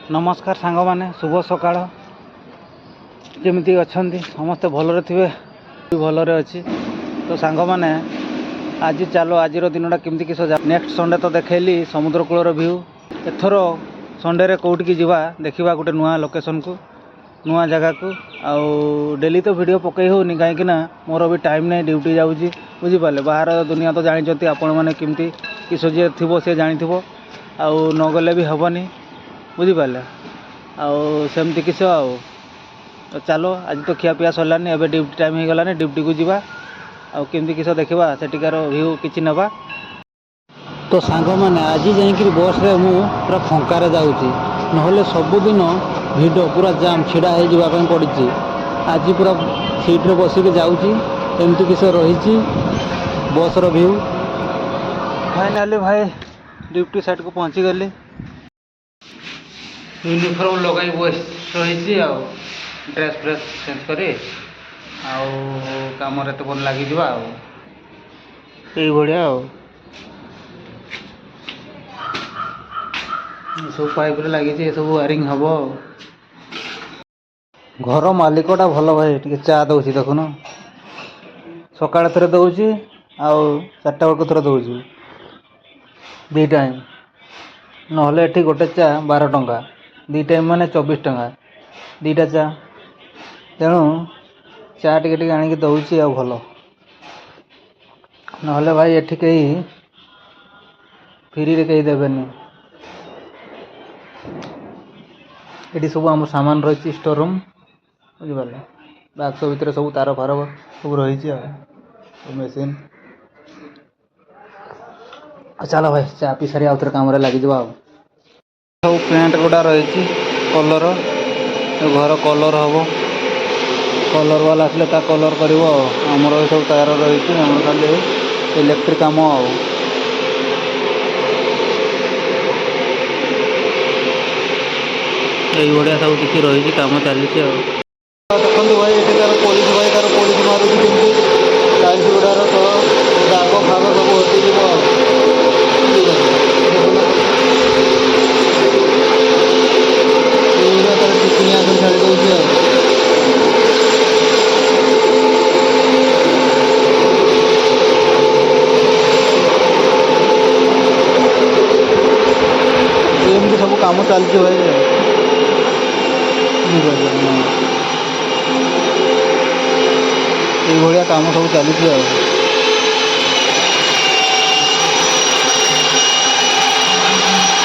नमस्कार सांग माने शुभ सकाळ केमिति अछंती समस्ते भलरे थिबे भलरे अछि तो सांग माने आज चलो आज दिनटा केमिति किस नेक्स्ट संडे तो देखैली समुद्र कूलर व्यू एथर संडे रे कोउट की जीवा देखिबा गोटे नुआ लोकेशन को नुआ जगह को आउ डेली तो वीडियो पकई होनी कहीं मोर भी टाइम नहीं ड्यूटी जाऊँगी बुझीपारे बाहर दुनिया तो जानते आपण मैंने केमती किस जी थी सी जानी आउ नगले भी हेनी बुझीपारे आमती किस तो चलो आज तो खिया पिया सरलानी एवं ड्यूटी टाइम हो गलानी ड्यूटी को जीवा आमती किस देखा सेठिकार व्यू किसी नवा तो सांग मैंने आज जाकि बस रे मु पूरा फंकार जाऊँगी नहले सबुदिन भिड़ पूरा जाम छिड़ा हो पड़ी आज पूरा सीट रे बसिक जाऊँगी एमती किस रही बस व्यू फाइनाली भाई ड्यूटी साइड को पहुँची गली यूनिफॉर्म लगाई बस रही ड्रेस फ्रेस चेंज कर कम तो लगी भाया सब पाइप लगी सब वायरिंग हम घर मालिकटा भल भाई टे चा दौर देखुन सका थे दौर आठ बेलू थे दौर दी टाइम नहले ये गोटे चा 12 टंका दी टाइम माने 24 टंका दीटा चा तेणु चा टे आणिक दौर भल नहले भाई ये कहीं फ्री रे कहीं देवेनि ये सब आम सामान रही स्टोर रूम बुझिपारे बाक्स भितर सब तार फार सब रही मेसीन चलो भाई चा पी सारी आउे कम लग सब पेंट गुड़ा रही कलर घर कलर हम कलर वाला आसले कलर कर सब तार रही खाली इलेक्ट्रिक काम ये सब किसी रही कम चली देखो भाई ये तार पुलिस भाई तार पुलिस मारूँ टाइल्स गुड़ार दाग फाग सब हटी छाड़ी दूसरी एमती सब कम चलती भाई ये काम सब चलती